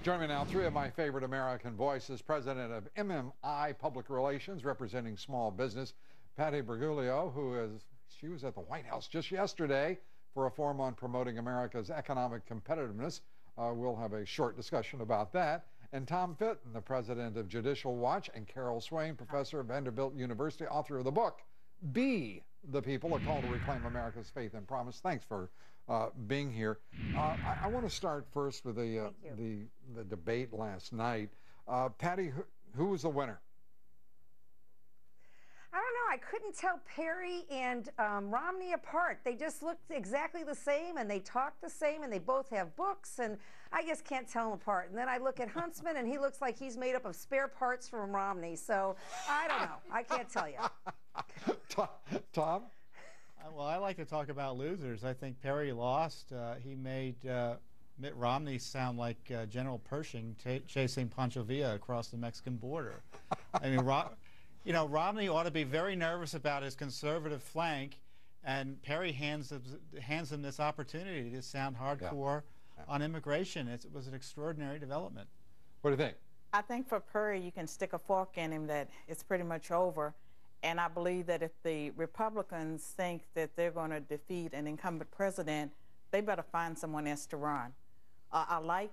Join me now, three of my favorite American voices. President of MMI Public Relations, representing small business, Patty Bergoglio, she was at the White House just yesterday for a forum on promoting America's economic competitiveness. We'll have a short discussion about that. And Tom Fitton, the president of Judicial Watch, and Carol Swain, professor at Vanderbilt University, author of the book, Be the People, A Call to Reclaim America's Faith and Promise. Thanks for being here. I want to start first with the debate last night. Patty, who was the winner? I don't know. I couldn't tell Perry and Romney apart. They just looked exactly the same, and they talk the same, and they both have books, and I just can't tell them apart. And then I look at Huntsman, and he looks like he's made up of spare parts from Romney. So I don't know. I can't tell you. Tom? Well, I like to talk about losers. I think Perry lost. He made Mitt Romney sound like General Pershing chasing Pancho Villa across the Mexican border. I mean, Romney ought to be very nervous about his conservative flank, and Perry hands him this opportunity to sound hardcore on immigration. It was an extraordinary development. What do you think? I think for Perry, you can stick a fork in him that it's pretty much over. And I believe that if the Republicans think that they're going to defeat an incumbent president, they better find someone else to run. I like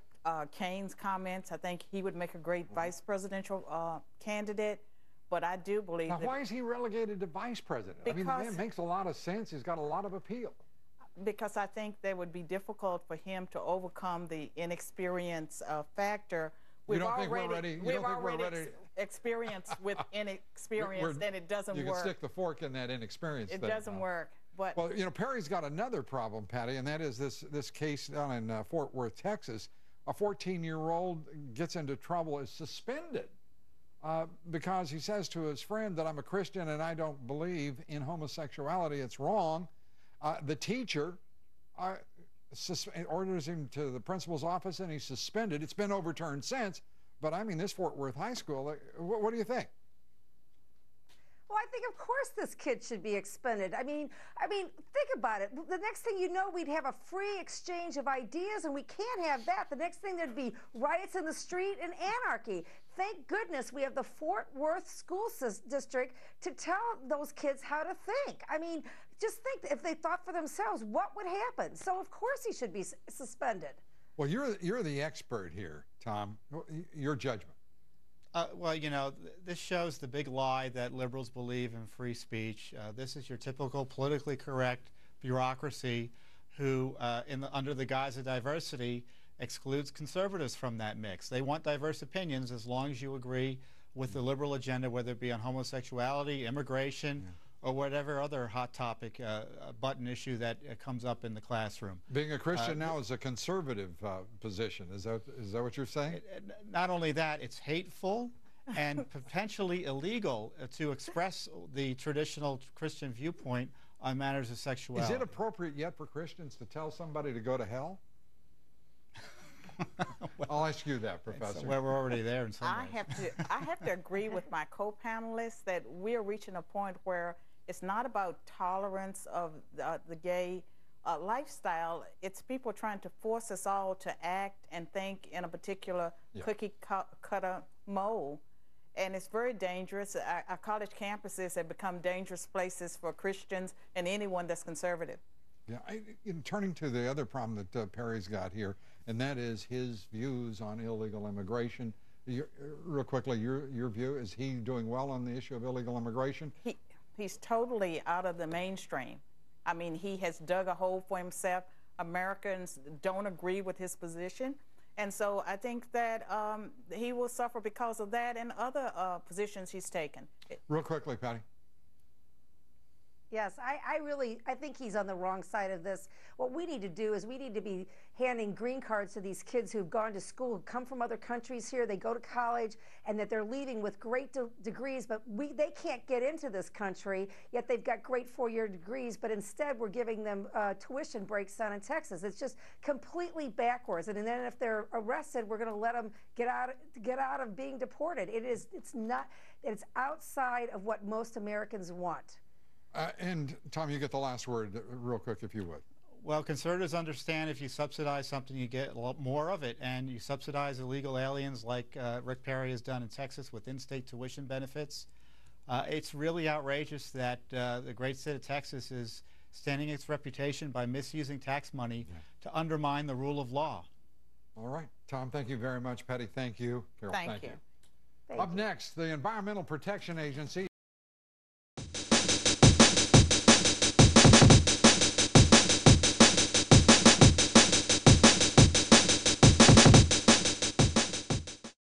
Kane's comments. I think he would make a great vice presidential candidate. But I do believe now, why is he relegated to vice president? I mean, the man makes a lot of sense. He's got a lot of appeal. Because I think that would be difficult for him to overcome the inexperience factor. We've already experienced with inexperience, then it doesn't work. You can stick the fork in that inexperience. It doesn't work. But well, Perry's got another problem, Patty, and that is this case down in Fort Worth, Texas. A 14-year-old gets into trouble, is suspended because he says to his friend that I'm a Christian and I don't believe in homosexuality. It's wrong. The teacher orders him to the principal's office, and he's suspended. It's been overturned since, but I mean, this Fort Worth High School, what do you think? Well, I think, of course, this kid should be expended. I mean, think about it. The next thing you know, we'd have a free exchange of ideas, and we can't have that. The next thing, there'd be riots in the street and anarchy. Thank goodness we have the Fort Worth School District to tell those kids how to think. I mean, just think, if they thought for themselves, what would happen? So, of course, he should be suspended. Well, you're the expert here, Tom. Your judgment. Well, this shows the big lie that liberals believe in free speech. This is your typical politically correct bureaucracy who, under the guise of diversity, excludes conservatives from that mix. They want diverse opinions as long as you agree with the liberal agenda, whether it be on homosexuality, immigration, or whatever other hot topic, button issue that comes up in the classroom. Being a Christian now is a conservative position. Is that what you're saying? Not only that, it's hateful and potentially illegal to express the traditional Christian viewpoint on matters of sexuality. Is it appropriate yet for Christians to tell somebody to go to hell? Well, I'll ask you that, Professor. Well, we're already there in some ways. I have to agree with my co-panelists that we're reaching a point where it's not about tolerance of the gay lifestyle. It's people trying to force us all to act and think in a particular cookie-cutter mold. And it's very dangerous. Our college campuses have become dangerous places for Christians and anyone that's conservative. Yeah, turning to the other problem that Perry's got here, and that is his views on illegal immigration. Real quickly, your view, is he doing well on the issue of illegal immigration? He's totally out of the mainstream. I mean, he has dug a hole for himself. Americans don't agree with his position. And so I think that he will suffer because of that and other positions he's taken. Real quickly, Patty. Yes, I think he's on the wrong side of this. What we need to do is we need to be handing green cards to these kids who've gone to school, who come from other countries here, they go to college, and that they're leaving with great degrees, but they can't get into this country, yet they've got great four-year degrees, but instead we're giving them tuition breaks down in Texas. It's just completely backwards. And then if they're arrested, we're going to let them get out of being deported. It's outside of what most Americans want. And Tom, you get the last word real quick, if you would. Well, conservatives understand if you subsidize something, you get a lot more of it, and you subsidize illegal aliens like Rick Perry has done in Texas with in-state tuition benefits. It's really outrageous that the great state of Texas is standing its reputation by misusing tax money to undermine the rule of law. All right. Tom, thank you very much. Patty, thank you. Carol, Thank you. Up next, the Environmental Protection Agency